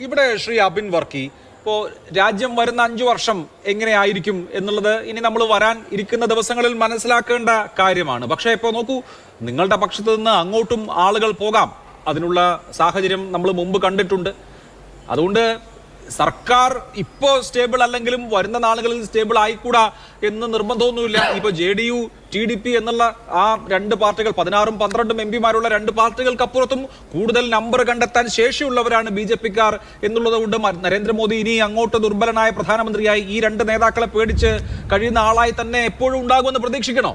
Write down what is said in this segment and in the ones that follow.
ഇവിടെ ശ്രീ അബിൻ വർക്കി ഇപ്പോൾ രാജ്യം വരുന്ന 5 വർഷം എങ്ങനെയായിരിക്കും എന്നുള്ളത് ഇനി നമ്മൾ വരാൻ ഇരിക്കുന്ന ദിവസങ്ങളിൽ മനസ്സിലാക്കേണ്ട കാര്യമാണ്. പക്ഷേ ഇപ്പോൾ നോക്കൂ, നിങ്ങളുടെ പക്ഷത്ത് നിന്ന് അങ്ങോട്ടും ആളുകൾ പോകാം. അതിനുള്ള സാഹചര്യം നമ്മൾ മുമ്പ് കണ്ടിട്ടുണ്ട്. അതുകൊണ്ട് സർക്കാർ ഇപ്പോൾ സ്റ്റേബിൾ അല്ലെങ്കിലും വരുന്ന നാളുകളിൽ സ്റ്റേബിൾ ആയിക്കൂടാ എന്ന് നിർബന്ധമൊന്നുമില്ല. ഇപ്പോൾ JDU TDP എന്നുള്ള ആ 2 പാർട്ടികൾ 16ഉം 12ഉം MP-മാരുള്ള 2 പാർട്ടികൾക്കപ്പുറത്തും കൂടുതൽ നമ്പർ കണ്ടെത്താൻ ശേഷിയുള്ളവരാണ് BJP-ക്കാർ എന്നുള്ളത് കൊണ്ട് നരേന്ദ്രമോദി ഇനി അങ്ങോട്ട് ദുർബലനായ പ്രധാനമന്ത്രിയായി ഈ 2 നേതാക്കളെ പേടിച്ച് കഴിയുന്ന ആളായി തന്നെ എപ്പോഴും ഉണ്ടാകുമെന്ന് പ്രതീക്ഷിക്കണോ?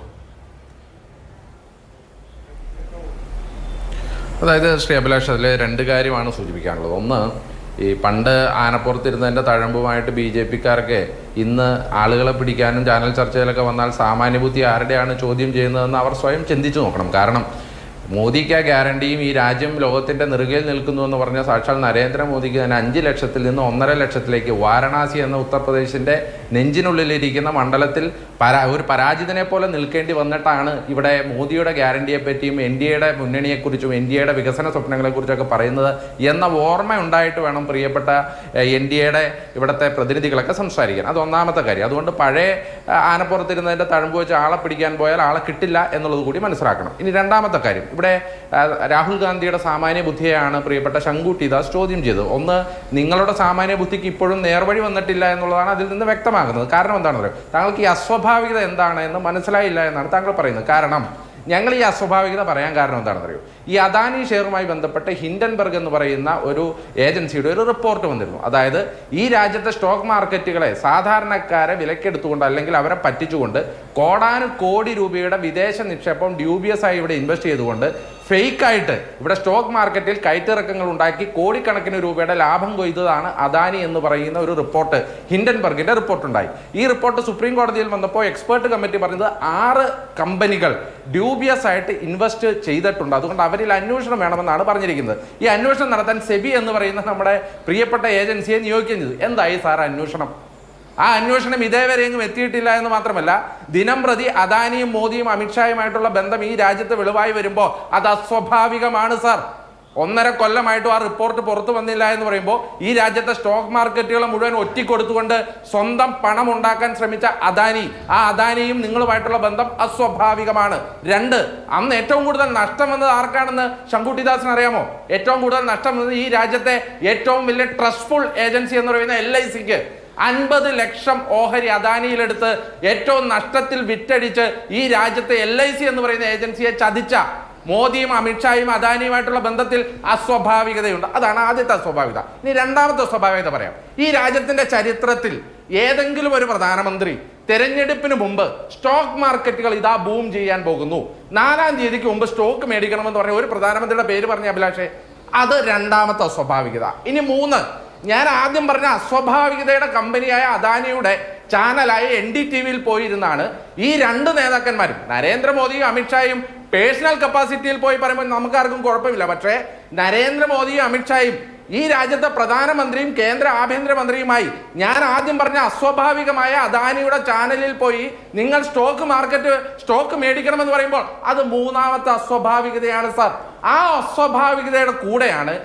അതായത് ശ്രീ അഭിലാഷ്, അതിൽ 2 കാര്യമാണ് സൂചിപ്പിക്കാനുള്ളത്. ഒന്ന്, ഈ പണ്ട് ആനപ്പുറത്തിരുന്നതിൻ്റെ തഴമ്പുമായിട്ട് BJP-ക്കാർക്ക് ഇന്ന് ആളുകളെ പിടിക്കാനും ചാനൽ ചർച്ചയിലൊക്കെ വന്നാൽ സാമാന്യബുദ്ധി ആരുടെയാണ് ചോദ്യം ചെയ്യുന്നതെന്ന് അവർ സ്വയം ചിന്തിച്ചു നോക്കണം. കാരണം മോദിക്ക് ആ ഗ്യാരണ്ടിയും ഈ രാജ്യം ലോകത്തിൻ്റെ നെറുകയിൽ നിൽക്കുന്നു എന്ന് പറഞ്ഞ സാക്ഷാൽ നരേന്ദ്രമോദിക്ക് തന്നെ 5 ലക്ഷത്തിൽ നിന്ന് 1.5 ലക്ഷത്തിലേക്ക് വാരണാസി എന്ന ഉത്തർപ്രദേശിൻ്റെ നെഞ്ചിനുള്ളിലിരിക്കുന്ന മണ്ഡലത്തിൽ ഒരു പരാജിതനെ പോലെ നിൽക്കേണ്ടി വന്നിട്ടാണ് ഇവിടെ മോദിയുടെ ഗ്യാരണ്ടിയെ പറ്റിയും NDAയുടെ മുന്നണിയെക്കുറിച്ചും NDAയുടെ വികസന സ്വപ്നങ്ങളെക്കുറിച്ചൊക്കെ പറയുന്നത് എന്ന ഓർമ്മ ഉണ്ടായിട്ട് വേണം പ്രിയപ്പെട്ട NDAയുടെ ഇവിടുത്തെ പ്രതിനിധികളൊക്കെ സംസാരിക്കാൻ. അത് ഒന്നാമത്തെ കാര്യം. അതുകൊണ്ട് പഴയ ആനപ്പുറത്തിരുന്നതിൻ്റെ തഴമ്പ് വെച്ച് ആളെ പിടിക്കാൻ പോയാൽ ആളെ കിട്ടില്ല എന്നുള്ളത് കൂടി മനസ്സിലാക്കണം. ഇനി രണ്ടാമത്തെ കാര്യം, ഇവിടെ രാഹുൽ ഗാന്ധിയുടെ സാമാന്യ ബുദ്ധിയെയാണ് പ്രിയപ്പെട്ട ശങ്കുട്ടി ദാസ് ചോദ്യം ചെയ്തത്. ഒന്ന്, നിങ്ങളുടെ സാമാന്യ ബുദ്ധിക്ക് ഇപ്പോഴും നേർവഴി വന്നിട്ടില്ല എന്നുള്ളതാണ് അതിൽ നിന്ന് വ്യക്തമാകുന്നത്. കാരണം എന്താണെന്ന് പറയുക, താങ്കൾക്ക് ഈ അസ്വാഭാവികത എന്താണ് എന്ന് മനസ്സിലായില്ല എന്നാണ് താങ്കൾ പറയുന്നത്. കാരണം ഞങ്ങൾ ഈ അസ്വാഭാവികത പറയാൻ കാരണം എന്താണെന്ന് അറിയൂ, ഈ അദാനി ഷെയറുമായി ബന്ധപ്പെട്ട് ഹിൻഡൻബർഗ് എന്ന് പറയുന്ന ഒരു ഏജൻസിയുടെ ഒരു റിപ്പോർട്ട് വന്നിരുന്നു. അതായത് ഈ രാജ്യത്തെ സ്റ്റോക്ക് മാർക്കറ്റുകളെ സാധാരണക്കാരെ വിലക്കെടുത്തുകൊണ്ട് അല്ലെങ്കിൽ അവരെ പറ്റിച്ചുകൊണ്ട് കോടാനുകോടി രൂപയുടെ വിദേശ നിക്ഷേപം ഡ്യൂബിയസ് ആയി ഇവിടെ ഇൻവെസ്റ്റ് ചെയ്തുകൊണ്ട് ഫേക്കായിട്ട് ഇവിടെ സ്റ്റോക്ക് മാർക്കറ്റിൽ കയറ്റിറക്കങ്ങൾ ഉണ്ടാക്കി കോടിക്കണക്കിന് രൂപയുടെ ലാഭം കൊയ്തതാണ് അദാനി എന്ന് പറയുന്ന ഒരു റിപ്പോർട്ട്, ഹിൻഡൻബർഗിന്റെ റിപ്പോർട്ടുണ്ടായി. ഈ റിപ്പോർട്ട് സുപ്രീം കോടതിയിൽ വന്നപ്പോൾ എക്സ്പേർട്ട് കമ്മിറ്റി പറഞ്ഞത് 6 കമ്പനികൾ ഡ്യൂബിയസ് ആയിട്ട് ഇൻവെസ്റ്റ് ചെയ്തിട്ടുണ്ട്, അതുകൊണ്ട് അവരിൽ അന്വേഷണം വേണമെന്നാണ് പറഞ്ഞിരിക്കുന്നത്. ഈ അന്വേഷണം നടത്താൻ സെബി എന്ന് പറയുന്ന നമ്മുടെ പ്രിയപ്പെട്ട ഏജൻസിയെ നിയോഗിക്കുകയും ചെയ്തു. എന്തായി സാർ അന്വേഷണം? ആ അന്വേഷണം ഇതേവരെയെങ്കിലും എത്തിയിട്ടില്ല എന്ന് മാത്രമല്ല, ദിനം പ്രതി അദാനിയും മോദിയും അമിത്ഷായുമായിട്ടുള്ള ബന്ധം ഈ രാജ്യത്ത് വെളിവായി വരുമ്പോൾ അത് അസ്വാഭാവികമാണ് സാർ. 1.5 കൊല്ലമായിട്ടും ആ റിപ്പോർട്ട് പുറത്തു വന്നില്ല എന്ന് പറയുമ്പോൾ ഈ രാജ്യത്തെ സ്റ്റോക്ക് മാർക്കറ്റുകളെ മുഴുവൻ ഒറ്റിക്കൊടുത്തുകൊണ്ട് സ്വന്തം പണം ഉണ്ടാക്കാൻ ശ്രമിച്ച അദാനി, ആ അദാനിയും നിങ്ങളുമായിട്ടുള്ള ബന്ധം അസ്വാഭാവികമാണ്. 2, അന്ന് ഏറ്റവും കൂടുതൽ നഷ്ടം വന്നത് ആർക്കാണെന്ന് ശങ്കുട്ടിദാസിന് അറിയാമോ? ഏറ്റവും കൂടുതൽ നഷ്ടം വന്നത് ഈ രാജ്യത്തെ ഏറ്റവും വലിയ ട്രസ്റ്റ്ഫുൾ ഏജൻസി എന്ന് പറയുന്ന LICക്ക് 50 ലക്ഷം ഓഹരി അദാനിയിലെടുത്ത് ഏറ്റവും നഷ്ടത്തിൽ വിറ്റഴിച്ച് ഈ രാജ്യത്തെ LIC എന്ന് പറയുന്ന ഏജൻസിയെ ചതിച്ച മോദിയും അമിത്ഷായും അദാനിയുമായിട്ടുള്ള ബന്ധത്തിൽ അസ്വാഭാവികതയുണ്ട്. അതാണ് ആദ്യത്തെ അസ്വാഭാവികത. ഇനി രണ്ടാമത്തെ അസ്വാഭാവികത പറയാം. ഈ രാജ്യത്തിന്റെ ചരിത്രത്തിൽ ഏതെങ്കിലും ഒരു പ്രധാനമന്ത്രി തെരഞ്ഞെടുപ്പിന് മുമ്പ് സ്റ്റോക്ക് മാർക്കറ്റുകൾ ഇതാ ബൂം ചെയ്യാൻ പോകുന്നു, 4-ാം തീയതിക്ക് മുമ്പ് സ്റ്റോക്ക് മേടിക്കണമെന്ന് പറഞ്ഞ ഒരു പ്രധാനമന്ത്രിയുടെ പേര് പറഞ്ഞ അഭിലാഷേ, അത് രണ്ടാമത്തെ അസ്വാഭാവികത. ഇനി 3, ഞാൻ ആദ്യം പറഞ്ഞ അസ്വാഭാവികതയുടെ കമ്പനിയായ അദാനിയുടെ ചാനലായ NDTVയിൽ പോയിരുന്നാണ് ഈ 2 നേതാക്കന്മാരും, നരേന്ദ്രമോദിയും അമിത്ഷായും പേഴ്സണൽ കപ്പാസിറ്റിയിൽ പോയി പറയുമ്പോൾ നമുക്കാർക്കും കുഴപ്പമില്ല. പക്ഷേ നരേന്ദ്രമോദിയും അമിത്ഷായും ഈ രാജ്യത്തെ പ്രധാനമന്ത്രിയും കേന്ദ്ര ആഭ്യന്തരമന്ത്രിയുമായി ഞാൻ ആദ്യം പറഞ്ഞ അസ്വാഭാവികമായ അദാനിയുടെ ചാനലിൽ പോയി നിങ്ങൾ സ്റ്റോക്ക് മേടിക്കണമെന്ന് പറയുമ്പോൾ അത് 3ാമത്തെ അസ്വാഭാവികതയാണ് സാർ. ആ അസ്വാഭാവികതയുടെ കൂടെയാണ്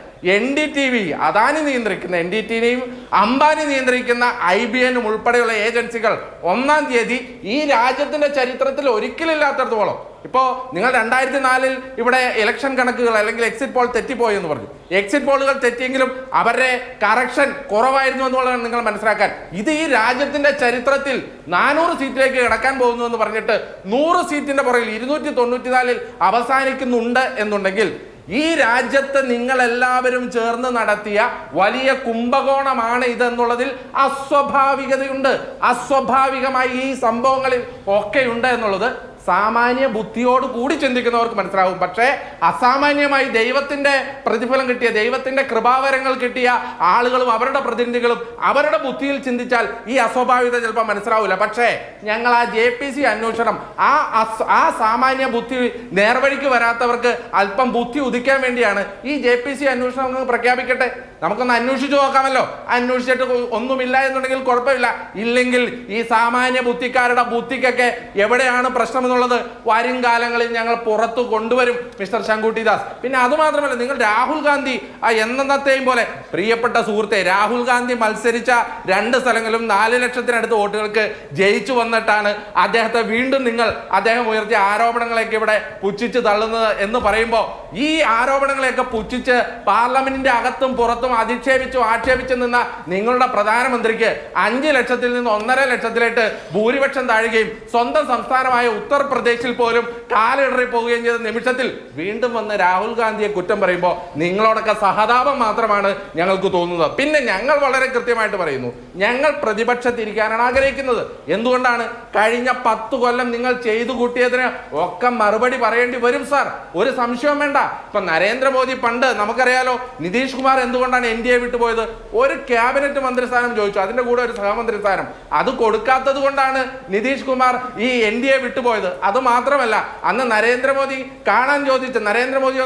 NDTV, അദാനി നിയന്ത്രിക്കുന്ന NDTVയും അംബാനി നിയന്ത്രിക്കുന്ന IBM ഉൾപ്പെടെയുള്ള ഏജൻസികൾ 1-ാം തീയതി ഈ രാജ്യത്തിന്റെ ചരിത്രത്തിൽ ഒരിക്കലില്ലാത്തടത്തോളം, ഇപ്പോൾ നിങ്ങൾ 2004-ൽ ഇവിടെ ഇലക്ഷൻ കണക്കുകൾ അല്ലെങ്കിൽ എക്സിറ്റ് പോൾ തെറ്റിപ്പോയി എന്ന് പറഞ്ഞു. എക്സിറ്റ് പോളുകൾ തെറ്റിയെങ്കിലും അവരുടെ കറക്ഷൻ കുറവായിരുന്നു എന്നുള്ളതാണ് നിങ്ങൾ മനസ്സിലാക്കാൻ. ഇത് ഈ രാജ്യത്തിന്റെ ചരിത്രത്തിൽ 400 സീറ്റിലേക്ക് കിടക്കാൻ പോകുന്നു എന്ന് പറഞ്ഞിട്ട് 100 സീറ്റിന്റെ പുറകിൽ 294-ൽ അവസാനിക്കുന്നുണ്ട് എന്നുണ്ടെങ്കിൽ ഈ രാജ്യത്ത് നിങ്ങൾ എല്ലാവരും ചേർന്ന് നടത്തിയ വലിയ കുംഭകോണമാണ് ഇതെന്നുള്ളതിൽ അസ്വാഭാവികതയുണ്ട്. അസ്വാഭാവികമായി ഈ സംഭവങ്ങളിൽ ഒക്കെ ഉണ്ട് എന്നുള്ളത് സാമാന്യ ബുദ്ധിയോട് കൂടി ചിന്തിക്കുന്നവർക്ക് മനസ്സിലാവും. പക്ഷേ അസാമാന്യമായി ദൈവത്തിന്റെ പ്രതിഫലം കിട്ടിയ, ദൈവത്തിന്റെ കൃപാവരങ്ങൾ കിട്ടിയ ആളുകളും അവരുടെ പ്രതിനിധികളും അവരുടെ ബുദ്ധിയിൽ ചിന്തിച്ചാൽ ഈ അസ്വാഭാവികത ചിലപ്പോൾ മനസ്സിലാവില്ല. പക്ഷേ ഞങ്ങൾ ആ JPC അന്വേഷണം, ആ സാമാന്യ ബുദ്ധി നേർവഴിക്ക് വരാത്തവർക്ക് അല്പം ബുദ്ധി ഉദിക്കാൻ വേണ്ടിയാണ് ഈ JPC അന്വേഷണം പ്രഖ്യാപിക്കട്ടെ. നമുക്കൊന്ന് അന്വേഷിച്ചു നോക്കാമല്ലോ. അന്വേഷിച്ചിട്ട് ഒന്നുമില്ല എന്നുണ്ടെങ്കിൽ കുഴപ്പമില്ല. ഇല്ലെങ്കിൽ ഈ സാമാന്യ ബുദ്ധിക്കാരുടെ ബുദ്ധിക്കൊക്കെ എവിടെയാണ് പ്രശ്നം എന്നുള്ളത് വരും കാലങ്ങളിൽ ഞങ്ങൾ പുറത്തു കൊണ്ടുവരും മിസ്റ്റർ ശങ്കുട്ടിദാസ്. പിന്നെ അതുമാത്രമല്ല, നിങ്ങൾ രാഹുൽ ഗാന്ധി എന്നത്തെയും പോലെ പ്രിയപ്പെട്ട സുഹൃത്തെ, രാഹുൽ ഗാന്ധി മത്സരിച്ച 2 സ്ഥലങ്ങളിലും 4 ലക്ഷത്തിനടുത്ത് വോട്ടുകൾക്ക് ജയിച്ചു വന്നിട്ടാണ് അദ്ദേഹത്തെ വീണ്ടും അദ്ദേഹം ഉയർത്തിയ ആരോപണങ്ങളെയൊക്കെ ഇവിടെ പുച്ഛിച്ച് തള്ളുന്നത് എന്ന് പറയുമ്പോൾ, ഈ ആരോപണങ്ങളെയൊക്കെ പുച്ഛിച്ച് പാർലമെന്റിന്റെ അകത്തും പുറത്തും അധിക്ഷേപിച്ചും ആക്ഷേപിച്ചു നിന്ന നിങ്ങളുടെ പ്രധാനമന്ത്രിക്ക് 5 ലക്ഷത്തിൽ നിന്ന് 1.5 ലക്ഷത്തിലേക്ക് ഭൂരിപക്ഷം താഴുകയും സ്വന്തം സംസ്ഥാനമായ ഉത്തർപ്രദേശിൽ പോലും കാലിടറി പോവുകയും ചെയ്ത നിമിഷത്തിൽ വീണ്ടും വന്ന് രാഹുൽ ഗാന്ധിയെ കുറ്റം പറയുമ്പോൾ നിങ്ങളോടൊക്കെ സഹതാപം മാത്രമാണ് ഞങ്ങൾക്ക് തോന്നുന്നത്. പിന്നെ ഞങ്ങൾ വളരെ കൃത്യമായിട്ട് പറയുന്നു, ഞങ്ങൾ പ്രതിപക്ഷത്തിരിക്കാനാണ് ആഗ്രഹിക്കുന്നത്. എന്തുകൊണ്ടാണ്? കഴിഞ്ഞ 10 കൊല്ലം നിങ്ങൾ ചെയ്തു കൂട്ടിയതിന് ഒക്കെ മറുപടി പറയേണ്ടി വരും സാർ, ഒരു സംശയവും വേണ്ട. ഇപ്പൊ നരേന്ദ്രമോദി പണ്ട് നമുക്കറിയാലോ, നിതീഷ് കുമാർ എന്തുകൊണ്ടാണ് NDA വിട്ടുപോയത്? ഒരു ക്യാബിനറ്റ് മന്ത്രിസ്ഥാനം ചോദിച്ചു, അതിന്റെ കൂടെ ഒരു സഹമന്ത്രി സ്ഥാനം, അത് കൊടുക്കാത്തത് കൊണ്ടാണ് നിതീഷ് കുമാർ ഈ NDA വിട്ടുപോയത്. അത് മാത്രമല്ല, അന്ന് നരേന്ദ്രമോദി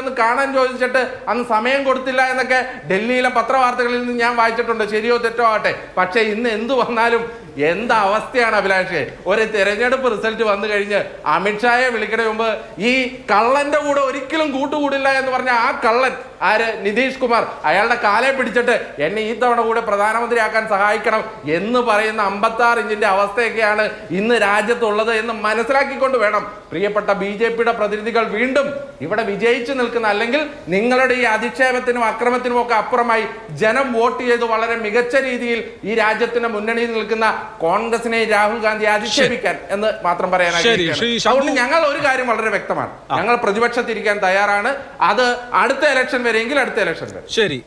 ഒന്ന് കാണാൻ ചോദിച്ചിട്ട് അന്ന് സമയം കൊടുത്തില്ല എന്നൊക്കെ ഡൽഹിയിലെ പത്രവാർത്തകളിൽ നിന്ന് ഞാൻ വായിച്ചിട്ടുണ്ട്. ശരിയോ തെറ്റോ ആട്ടെ. പക്ഷെ ഇന്ന് എന്തു വന്നാലും എന്താ അവസ്ഥയാണ് അഭിലാഷേ? ഒരു തെരഞ്ഞെടുപ്പ് റിസൾട്ട് വന്നു കഴിഞ്ഞ് അമിത്ഷായെ വിളിക്കണ മുമ്പ് ഈ കള്ളന്റെ കൂടെ ഒരിക്കലും കൂട്ടുകൂടില്ല എന്ന് പറഞ്ഞ ആ കള്ളൻ ആര്? നിതീഷ് കുമാർ. അയാളുടെ കാലെ പിടിച്ചിട്ട് എന്നെ ഈ തവണ കൂടെ പ്രധാനമന്ത്രിയാക്കാൻ സഹായിക്കണം എന്ന് പറയുന്ന 56 ഇഞ്ചിന്റെ അവസ്ഥയൊക്കെയാണ് ഇന്ന് രാജ്യത്തുള്ളത് എന്ന് മനസ്സിലാക്കിക്കൊണ്ട് വേണം പ്രിയപ്പെട്ട BJPയുടെ പ്രതിനിധികൾ വീണ്ടും ഇവിടെ വിജയിച്ചു നിൽക്കുന്ന, അല്ലെങ്കിൽ നിങ്ങളുടെ ഈ അധിക്ഷേപത്തിനും അക്രമത്തിനും ഒക്കെ അപ്പുറമായി ജനം വോട്ട് ചെയ്ത് വളരെ മികച്ച രീതിയിൽ ഈ രാജ്യത്തിന്റെ മുന്നണിയിൽ നിൽക്കുന്ന കോൺഗ്രസിനെ രാഹുൽ ഗാന്ധി അധിക്ഷേപിക്കാൻ എന്ന് മാത്രം പറയാനായിട്ട്. അതുകൊണ്ട് ഞങ്ങൾ ഒരു കാര്യം വളരെ വ്യക്തമാണ്, ഞങ്ങൾ പ്രതിപക്ഷത്തിരിക്കാൻ തയ്യാറാണ്. അത് അടുത്ത ഇലക്ഷൻ വരെയെങ്കിൽ അടുത്ത ഇലക്ഷൻ വരെ. ശരി.